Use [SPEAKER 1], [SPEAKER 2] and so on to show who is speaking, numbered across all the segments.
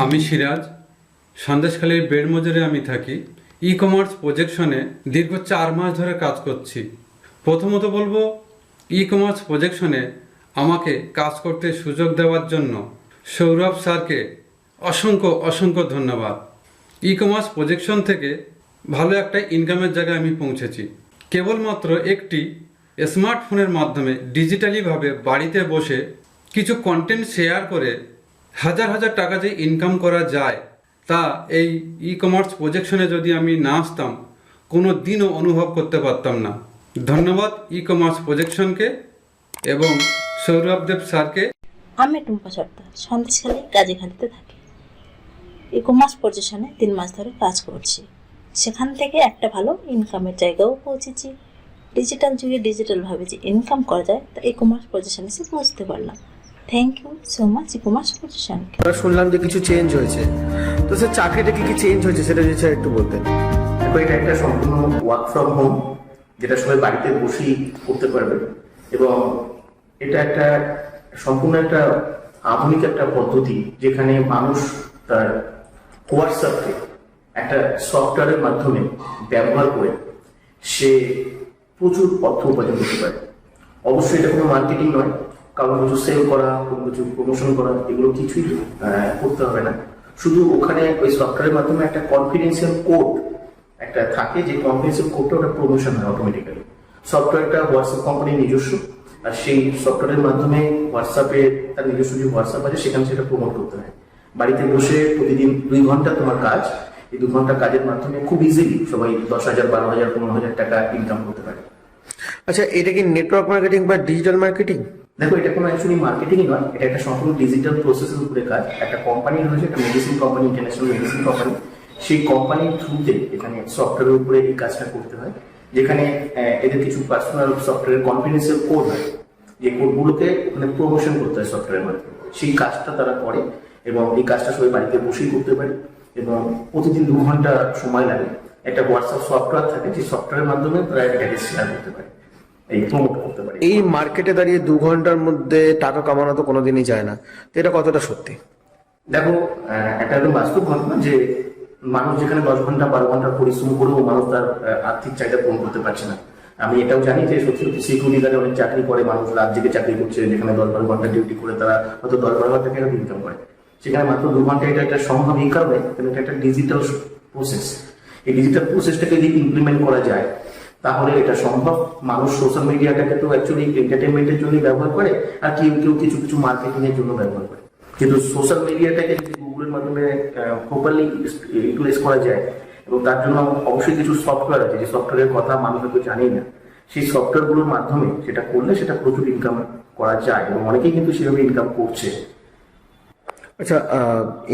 [SPEAKER 1] আমি সিরাজ, সন্দেশখালীর বেড়মজুরে আমি থাকি। ই কমার্স প্রজেকশনে দীর্ঘ 4 মাস ধরে কাজ করছি। প্রথমত বলবো, ই কমার্স প্রজেকশনে আমাকে কাজ করতে সুযোগ দেওয়ার জন্য সৌরভ স্যারকে অসংখ্য অসংখ্য ধন্যবাদ। ই কমার্স প্রজেকশন থেকে ভালো একটা ইনকামের জায়গায় আমি পৌঁছেছি। কেবলমাত্র একটি স্মার্টফোনের মাধ্যমে ডিজিটালিভাবে বাড়িতে বসে কিছু কন্টেন্ট শেয়ার করে হাজার হাজার টাকা যে ইনকাম করা যায়, তা এই ই কমার্স প্রজেকশনে যদি আমি না আসতাম কোনো দিনও অনুভব করতে পারতাম না। ধন্যবাদ ই কমার্স প্রজেকশনকে এবং সৌরভ দেব স্যারকে।
[SPEAKER 2] আমি টুম্পা সর্দার, সন্দেশখালী গাজীখালীতে থাকি। ই কমার্স প্রজেকশনে 3 মাস ধরে কাজ করছি। সেখান থেকে একটা ভালো ইনকামের জায়গাও পৌঁছেছি। ডিজিটাল যুগে ডিজিটালভাবে যে ইনকাম করা যায় তা ই কমার্স প্রজেকশনে এসে বুঝতে পারলাম। Thank you so much e commerce প্রজেকশনকে।
[SPEAKER 3] আমরা শুনলাম যে কিছু চেঞ্জ হয়েছে, তো স্যার চাকরিটা কি চেঞ্জ হয়েছে সেটা যদি স্যার একটু বলতেন।
[SPEAKER 4] দেখো, এটা একটা সম্পূর্ণ ওয়ার্ক ফ্রম হোম, যেটা সবাই বাড়িতে বসেই করতে পারবে, এবং এটা একটা সম্পূর্ণ একটা আধুনিক একটা পদ্ধতি, যেখানে মানুষ তার হোয়াটসঅ্যাপকে একটা সফটওয়্যারের মাধ্যমে ব্যবহার করে সে প্রচুর অর্থ উপার্জন করতে পারে। অবশ্যই এটা কোনো মার্কেটিং নয়, কারণ কিছু সেল করা, কোনো কিছু প্রমোশন করা, এগুলো কিছুই করতে হবে না। শুধু ওখানে ওই সফটওয়্যারের মাধ্যমে একটা কনফিডেন্সিয়াল কোড একটা থাকে, যে কনফিডেন্সিয়াল কোডটা ওটা প্রমোশন হয় অটোমেটিক্যালি। সফটওয়্যারটা হোয়াটসঅ্যাপ কোম্পানির নিজস্ব, আর সেই সফটওয়্যারের মাধ্যমে হোয়াটসঅ্যাপে তার নিজস্ব যে হোয়াটসঅ্যাপ আছে সেখানে সেটা প্রমোট করতে হয়। বাড়িতে বসে প্রতিদিন 2 ঘন্টা তোমার কাজ, এই 2 ঘন্টা কাজের মাধ্যমে খুব ইজিলি সবাই 10,000, 12,000, 15,000 টাকা ইনকাম করতে পারে।
[SPEAKER 3] আচ্ছা, এটা কি নেটওয়ার্ক মার্কেটিং বা ডিজিটাল মার্কেটিং?
[SPEAKER 4] দেখো, এটা কোনো অ্যাকচুয়ালি মার্কেটিংই নয়, এটা একটা সম্পূর্ণ ডিজিটাল প্রসেসের উপরে কাজ। একটা কোম্পানি রয়েছে, একটা medicine company, international medicine company, সেই কোম্পানির থ্রুতে এখানে সফটওয়্যারের উপরে এই কাজটা করতে হয়, যেখানে এদের কিছু পার্সোনাল সফটওয়্যার কনফিডেন্সিয়াল কোড হয়, যে কোডগুলোকে ওখানে প্রমোশন করতে হয় সফটওয়্যারের মাধ্যমে। সেই কাজটা তারা করে, এবং এই কাজটা সবাই বাড়িতে বসেই করতে পারে, এবং প্রতিদিন 2 ঘন্টা সময় লাগে। একটা হোয়াটসঅ্যাপ সফটওয়্যার থাকে, যে সফটওয়্যারের মাধ্যমে তারা এটাকে শেয়ার করতে পারে, এই প্রমোট করতে পারে।
[SPEAKER 3] এই মার্কেটে দাঁড়িয়ে 2 ঘন্টার মধ্যে টাকা কামানো তো কোনোদিনই যায় না, তো এটা কতটা সত্যি?
[SPEAKER 4] দেখো, এটা একদম বাস্তব ঘটনা যে মানুষ যেখানে 10 ঘন্টা 12 ঘন্টা পরিশ্রম করেও মানুষ তার আর্থিক চাহিদা পূরণ করতে পারছে না। আমি এটাও জানি যে সত্যি সত্যি সিকিউরিটি গার্ডে অনেক চাকরি করে মানুষ, রাত জেগে চাকরি করছে, যেখানে 10-12 ঘন্টা ডিউটি করে তারা হয়তো 10-12 ঘন্টা টাকা ইনকাম করে, সেখানে মাত্র 2 ঘন্টা এটা একটা সম্ভব এই কারণে এটা একটা ডিজিটাল প্রসেস। এই ডিজিটাল প্রসেসটাকে যদি ইমপ্লিমেন্ট করা যায় তাহলে এটা সম্ভব। মানুষ সোশ্যাল মিডিয়াটাকে তো অ্যাকচুয়ালি এন্টারটেনমেন্টের জন্য ব্যবহার করে, আর কেউ কেউ কিছু কিছু মার্কেটিং এর জন্য ব্যবহার করে। কিন্তু সোশ্যাল মিডিয়াটাকে যদি গুগলের মাধ্যমে প্রপারলি ইউটিলাইজ করা যায়, এবং তার জন্য অবশ্যই কিছু সফটওয়্যার আছে, যে সফটওয়্যারের কথা মানুষ হয়তো জানেই না, সেই সফটওয়্যারগুলোর মাধ্যমে সেটা করলে সেটা প্রচুর ইনকাম করা যায়, এবং অনেকেই কিন্তু সেভাবে ইনকাম করছে।
[SPEAKER 3] আচ্ছা,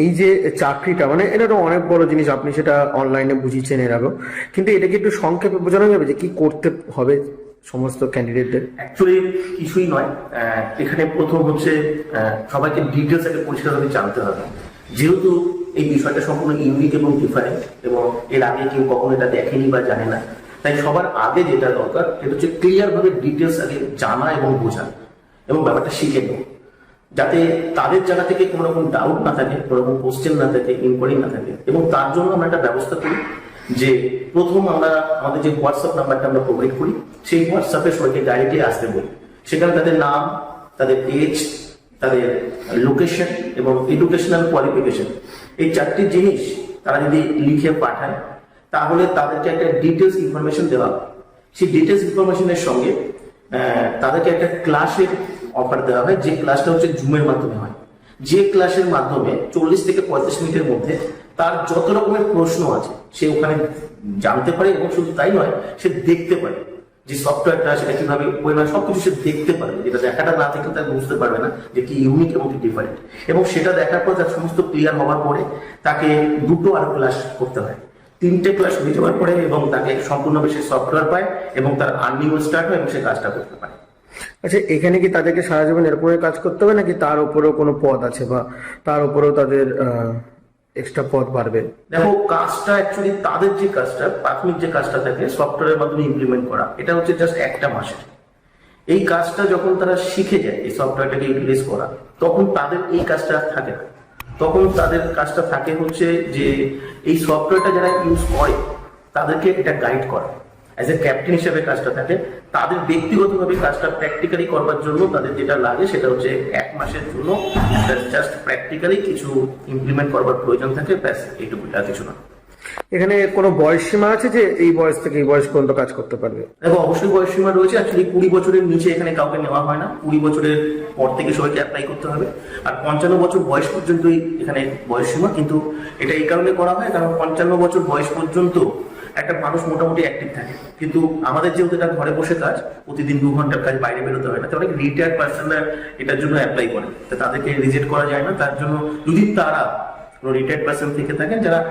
[SPEAKER 3] এই যে চাকরিটা, মানে এটা তো অনেক বড় জিনিস, আপনি সেটা অনলাইনে বুঝিয়েছেন এর আগেও, কিন্তু এটাকে একটু সংক্ষেপে বোঝানো যাবে যে কি করতে হবে সমস্ত ক্যান্ডিডেটদের?
[SPEAKER 4] অ্যাকচুয়ালি কিছুই নয়, এখানে প্রথম হচ্ছে সবাইকে ডিটেলস আগে পরিষ্কারভাবে জানতে হবে, যেহেতু এই বিষয়টা সম্পূর্ণ ইউনিক এবং ডিফারেন্ট, এবং এর আগে কেউ কখনো এটা দেখেনি বা জানে না। তাই সবার আগে যেটা দরকার সেটা হচ্ছে ক্লিয়ারভাবে ডিটেলস আগে জানা এবং বোঝা, এবং ব্যাপারটা শিখে নেব, যাতে তাদের জায়গা থেকে কোনো রকম ডাউট না থাকে, কোনো রকম কোশ্চেন না থাকে, ইনকোয়ারি না থাকে। এবং তার জন্য আমরা একটা ব্যবস্থা করি যে প্রথম আমরা আমাদের যে হোয়াটসঅ্যাপ নাম্বারটা আমরা প্রোভাইড করি, সেই হোয়াটসঅ্যাপে সবাইকে ডাইরেক্টলি আসতে বলি। সেখানে তাদের নাম, তাদের এজ, তাদের লোকেশন এবং এডুকেশনাল কোয়ালিফিকেশন, এই 4টি জিনিস তারা যদি লিখে পাঠায়, তাহলে তাদেরকে একটা ডিটেলস ইনফরমেশন দেওয়া হয়। সেই ডিটেলস ইনফরমেশনের সঙ্গে তাদেরকে একটা ক্লাসের অফার দেওয়া হয়, যে ক্লাসটা হচ্ছে জুমের মাধ্যমে হয়, যে ক্লাসের মাধ্যমে 40 থেকে 35 মিনিটের মধ্যে তার যত রকমের প্রশ্ন আছে সে ওখানে জানতে পারে, এবং শুধু তাই নয়, সে দেখতে পারে যে সফটওয়্যারটা সেটা কিভাবে পরিমাণ সবকিছু সে দেখতে পারবে, যেটা দেখাটা না থেকে তার বুঝতে পারবে না যে কি ইউনিক এবং কি ডিফারেন্ট। এবং সেটা দেখার পর তার সমস্ত ক্লিয়ার হওয়ার পরে তাকে 2টো আরো ক্লাস করতে হয়, 3টে ক্লাস হয়ে যাওয়ার পরে, এবং তাকে সম্পূর্ণভাবে সে সফটওয়্যার পায়, এবং তার আর্নিংও স্টার্ট হয়, এবং সে কাজটা করতে পারে।
[SPEAKER 3] আচ্ছা, এখানে কি তাদেরকে সারা জীবন এরকমই কাজ করতে হবে, নাকি তার উপরেও কোনো পদ আছে, বা তার উপরেও তাদের এক্সট্রা পদ বাড়বে?
[SPEAKER 4] দেখো, কাজটা অ্যাকচুয়ালি তাদের যে কাজটা, প্রাথমিক যে কাজটা থাকে সফটওয়্যারের মাধ্যমে ইমপ্লিমেন্ট করা, এটা হচ্ছে জাস্ট 1টা মাসের। এই কাজটা যখন তারা শিখে যায়, এই সফটওয়্যারটাকে ইউটিলাইজ করা, তখন তাদের এই কাজটা আর থাকে না। তখন তাদের কাজটা থাকে হচ্ছে যে এই সফটওয়্যারটা যারা ইউজ করে তাদেরকে এটা গাইড করা, অ্যাজ এ ক্যাপ্টেন হিসেবে কাজটা থাকে। তাদের ব্যক্তিগতভাবে কাজটা প্র্যাকটিক্যালি করবার জন্য তাদের যেটা লাগে সেটা হচ্ছে 1 মাসের জন্য জাস্ট প্র্যাকটিক্যালি কিছু ইমপ্লিমেন্ট করবার প্রয়োজন থাকে, ব্যাস এইটুকু, আর কিছু না।
[SPEAKER 3] এখানে কোনো বয়স সীমা আছে যে এই বয়স থেকে এই বয়স পর্যন্ত কাজ করতে পারবে?
[SPEAKER 4] দেখো, অবশ্যই বয়স সীমা রয়েছে। অ্যাকচুয়ালি 20 বছরের নিচে এখানে কাউকে নেওয়া হয় না, 20 বছরের পর থেকে সবাইকে অ্যাপ্লাই করতে হবে। আর 55 বছর বয়স পর্যন্তই এখানে বয়স সীমা, কিন্তু এটা এই কারণে করা হয় কারণ 55 বছর বয়স পর্যন্ত একটা মানুষ মোটামুটি অ্যাক্টিভ থাকে। কিন্তু আমাদের যেহেতু এটা ঘরে বসে কাজ, প্রতিদিন 2 ঘন্টার কাজ, বাইরে বেরোতে হয় না, তো অনেক রিটায়ার্ড পার্সনরা এটার জন্য অ্যাপ্লাই করে, তো তাদেরকে রিজেক্ট করা যায় না। তার জন্য যদি তারা কোনো রিটায়ার্ড পার্সন থেকে থাকেন যারা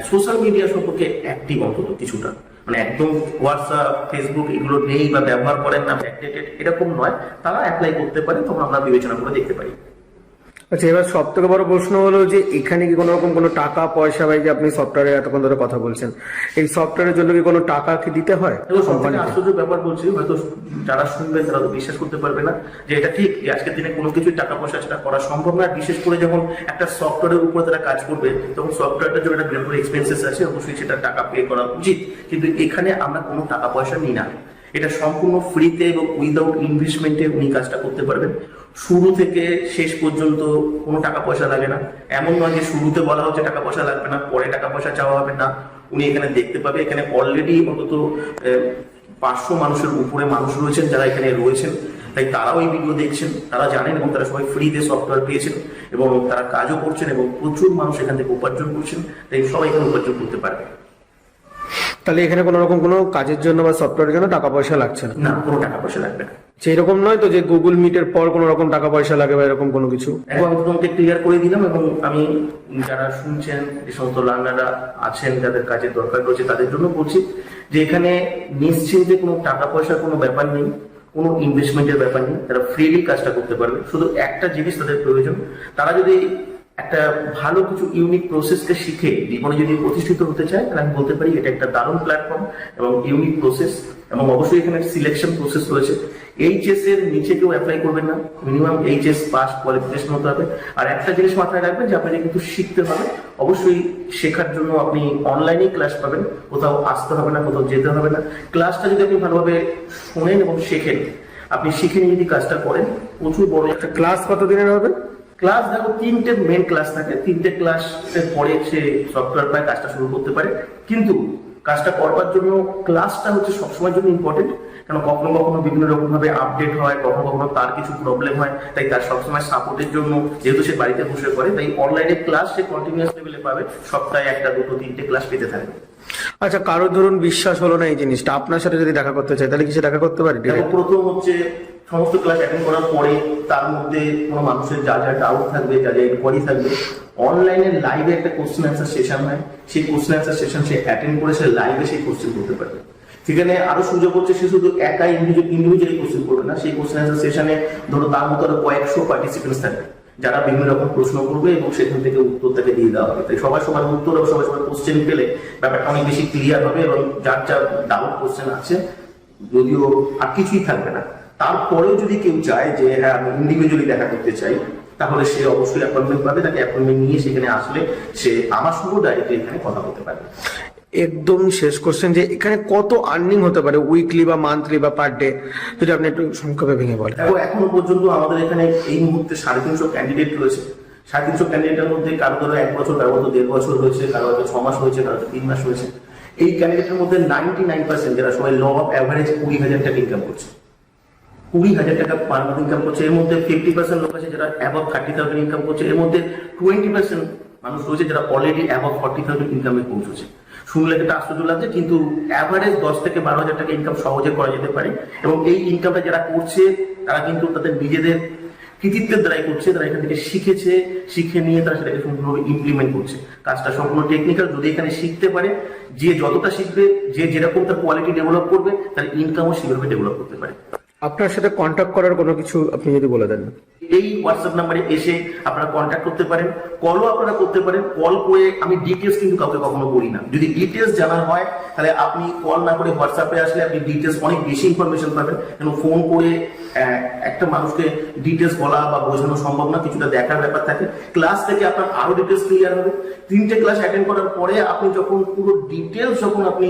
[SPEAKER 4] সোশ্যাল মিডিয়া সম্পর্কে অ্যাক্টিভ অন্তত কিছুটা, মানে একদম হোয়াটসঅ্যাপ ফেসবুক এগুলো নেই বা ব্যবহার করেন না, ব্যাকডেটেড এরকম নয়, তারা অ্যাপ্লাই করতে পারে, তখন আমরা বিবেচনা করে দেখতে পারি।
[SPEAKER 3] আচ্ছা, এবার সব থেকে বড় প্রশ্ন হলো যে এখানে কি কোনো রকম কোনো টাকা পয়সা, ভাই যে আপনি সফটওয়্যারে এতক্ষণ ধরে কথা বলছেন, এই সফটওয়্যারের জন্য কি কোনো টাকা কি দিতে হয়?
[SPEAKER 4] সব থেকে আশ্চর্য ব্যাপার বলছি, হয়তো যারা শুনবেন তারা তো বিশ্বাস করতে পারবে না যে এটা ঠিক, যে আজকের দিনে কোনো কিছু টাকা পয়সা সেটা করা সম্ভব না। বিশেষ করে যখন একটা সফটওয়্যারের উপরে তারা কাজ করবে তখন সফটওয়্যারটার জন্য একটা বিরাট এক্সপেন্সেস আছে, অবশ্যই সেটা টাকা পে করা উচিত। কিন্তু এখানে আমরা কোনো টাকা পয়সা নিই না, এটা সম্পূর্ণ ফ্রিতে এবং উইদাউট ইনভেস্টমেন্টে উনি কাজটা করতে পারবেন। শুরু থেকে শেষ পর্যন্ত কোনো টাকা পয়সা লাগে না। এমন নয় যে শুরুতে বলা হচ্ছে টাকা পয়সা লাগবে না, পরে টাকা পয়সা চাওয়া হবে না। উনি এখানে দেখতে পাবে, এখানে অলরেডি অন্তত 500 মানুষের উপরে মানুষ রয়েছেন যারা এখানে রয়েছেন, তাই তারাও এই ভিডিও দেখছেন, তারা জানেন এবং তারা সবাই ফ্রিতে সফটওয়্যার পেয়েছেন এবং তারা কাজও করছেন এবং প্রচুর মানুষ এখান থেকে উপার্জন করছেন, তাই সবাই এখানে উপার্জন করতে পারবে।
[SPEAKER 3] তাহলে এখানে কোনো রকম কোনো কাজের জন্য বা সফটওয়্যারের জন্য টাকা পয়সা লাগছে না?
[SPEAKER 4] না, কোনো টাকা পয়সা লাগবে না।
[SPEAKER 3] সেই রকম নয় তো যে গুগল মিটের পর কোনো রকম টাকা পয়সা লাগে বা এরকম কোনো কিছু?
[SPEAKER 4] এখন আমি তোমাকে ক্লিয়ার করে দিলাম, এবং আমি যারা শুনছেন যে সমস্ত লার্নাররা আছেন যাদের কাজের দরকার রয়েছে তাদের জন্য বলছি যে এখানে নিশ্চিন্তে কোনো টাকা পয়সার কোনো ব্যাপার নেই, কোনো ইনভেস্টমেন্টের ব্যাপার নেই, তারা ফ্রিলি কাজটা করতে পারবে। শুধু একটা জিনিস তাদের প্রয়োজন, তারা যদি একটা ভালো কিছু ইউনিক প্রসেসকে শিখে জীবনে যদি প্রতিষ্ঠিত হতে চায় তাহলে আমি বলতে পারি এটা একটা দারুণ প্ল্যাটফর্ম এবং ইউনিক প্রসেস। এবং অবশ্যই এখানে সিলেকশন প্রসেস রয়েছে। এইচএস এর নিচে কেউ অ্যাপ্লাই করবেন না, মিনিমাম এইচএস পাস কোয়ালিফিকেশন হতে হবে। আর একটা জিনিস মাথায় রাখবেন যে আপনাকে কিন্তু শিখতে হবে, অবশ্যই শেখার জন্য আপনি অনলাইনেই ক্লাস পাবেন, কোথাও আসতে হবে না, কোথাও যেতে হবে না। ক্লাসটা যদি আপনি ভালোভাবে শোনেন এবং শেখেন, আপনি শিখে নিয়ে যদি কাজটা করেন, প্রচুর বড় একটা
[SPEAKER 3] ক্লাস কত দিনের হবে?
[SPEAKER 4] ক্লাস দেখো 3টে মেন ক্লাস থাকে, 3টে ক্লাসের পরে সে সফটওয়্যার পায় কাজটা শুরু করতে পারে। কিন্তু কাজটা করবার জন্য ক্লাসটা হচ্ছে সবসময়ের জন্য ইম্পর্টেন্ট, কারণ কখনো কখনো বিভিন্ন রকম ভাবে আপডেট হয়, কখনো কখনো তার কিছু প্রবলেম হয়, তাই তার সবসময় সাপোর্টের জন্য যেহেতু সে বাড়িতে বসে করে, তাই অনলাইনে ক্লাস সে কন্টিনিউয়াস লেভেলে পাবে, সপ্তাহে 1, 2, 3টে ক্লাস পেতে থাকবে।
[SPEAKER 3] আচ্ছা, কারো ধরুন বিশ্বাস হলো না এই জিনিসটা, আপনার সাথে যদি দেখা করতে চাই তাহলে কি সে দেখা করতে পারে?
[SPEAKER 4] দেখো, প্রথম হচ্ছে সমস্ত ক্লাস অ্যাটেন্ড করার পরে তার মধ্যে কোনো মানুষের যা যা ডাউট থাকবে, যা যা ইনকোয়ারি থাকবে, অনলাইনে লাইভে একটা কোশ্চেন অ্যান্সার সেশন হয়, সেই কোশ্চেন অ্যান্সার সেশন সে অ্যাটেন্ড করে সে লাইভে সেই কোশ্চেন করতে পারবে। সেখানে আরো সুযোগ হচ্ছে সে শুধু একা ইন্ডিভিজুয়ালি কোশ্চেন করবে না, সেই কোশ্চেন অ্যান্সার সেশনে ধরো তার মতো আরো কয়েকশো পার্টিসিপেন্টস থাকবে যারা বিভিন্ন রকম প্রশ্ন করবে এবং সেখান থেকে উত্তর তাকে দিয়ে দেওয়া হবে। তাই সবার সবার উত্তর এবং সবার সবার কোশ্চেন পেলে ব্যাপারটা অনেক বেশি ক্লিয়ার হবে এবং যার যার ডাউট কোশ্চেন আছে যদিও আর কিছুই থাকবে না। তারপরেও যদি কেউ চায় যে হ্যাঁ আমি ইন্ডিভিজুয়ালি দেখা করতে চাই, তাহলে সে অবশ্যই অ্যাপয়েন্টমেন্ট পাবে, তাকে অ্যাপয়েন্টমেন্ট নিয়ে সেখানে আসলে সে আমার সঙ্গে ডাইরেক্টলি এখানে কথা বলতে পারবে।
[SPEAKER 3] একদম শেষ কোশ্চেন, যে এখানে কত আর্নিং হতে পারে উইকলি বা মান্থলি বা পার ডে, যদি আপনি একটু সংক্ষেপে ভেঙে বলেন।
[SPEAKER 4] দেখো, এখনো পর্যন্ত আমাদের এখানে এই মুহূর্তে 350 ক্যান্ডিডেট রয়েছে। 350 ক্যান্ডিডেটের মধ্যে কারো ধরো 1 বছর, কারো হয়তো 1.5 বছর হয়েছে, কারো হয়তো 6 মাস হয়েছে, কারো হয়তো 3 মাস হয়েছে। এই ক্যান্ডিডেটের মধ্যে 99% যারা সবাই ল অফ অ্যাভারেজ 20,000 টাকা ইনকাম করছে, 20,000 টাকা পার মান্থ ইনকাম করছে। এর মধ্যে 50% লোক আছে যারা অ্যাবভ 30,000 ইনকাম করছে। এর মধ্যে 20% মানুষ রয়েছে যারা অলরেডি অ্যাবভ 40,000 ইনকামে পৌঁছেছে। শুনলে একটা আশ্চর্য লাগছে, কিন্তু অ্যাভারেজ 10 থেকে 12,000 টাকা ইনকাম সহজে করা যেতে পারে। এবং এই ইনকামটা যারা করছে তারা কিন্তু তাদের নিজেদের কৃতিত্বের দ্বারাই করছে, তারা এখান থেকে শিখেছে, শিখে নিয়ে তারা সেটাকে সম্পূর্ণভাবে ইমপ্লিমেন্ট করছে। কাজটা সম্পূর্ণ টেকনিক্যাল, যদি এখানে শিখতে পারে, যে যতটা শিখবে, যে যেরকম তার কোয়ালিটি ডেভেলপ করবে, তার ইনকামও সেভাবে ডেভেলপ করতে পারে।
[SPEAKER 3] আপনার সাথে কন্ট্যাক্ট করার কোনো কিছু আপনি যদি বলে দেন।
[SPEAKER 4] এই হোয়াটসঅ্যাপ নাম্বারে এসে আপনারা কন্ট্যাক্ট করতে পারেন। কলও আপনারা করতে পারেন। কল করে আমি ডিটেলস কিন্তু কাউকে কখনো বলি না। যদি ডিটেলস জানার হয় তাহলে আপনি কল না করে হোয়াটসঅ্যাপে আসলে আপনি ডিটেলস অনেক বেশি ইনফরমেশন পাবেন। কেন ফোন করে একটা মানুষকে ডিটেলস বলা বা বোঝানো সম্ভব না, কিছুটা দেখার ব্যাপার থাকে। ক্লাস থেকে আপনার আরো ডিটেলস ক্লিয়ার হবে। 3টে ক্লাস অ্যাটেন্ড করার পরে আপনি যখন পুরো ডিটেলস যখন আপনি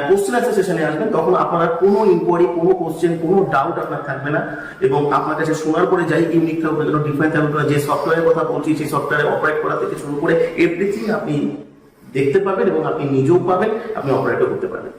[SPEAKER 4] কোশ্চেন আনসার সেশনে আসবেন, তখন আপনার কোনো ইনকোয়ারি, কোনো কোশ্চেন, কোনো ডাউট আপনার থাকবে না। এবং আপনার কাছে শোনার পরে যাই ইউনিক থাকবে, ডিফারেন্ট থাকবে, যে সফটওয়্যারের কথা বলছি সেই সফটওয়্যারে অপারেট করা থেকে শুরু করে এভরিথিং আপনি দেখতে পাবেন এবং আপনি নিজেও পাবেন, আপনি অপারেটও করতে পারবেন।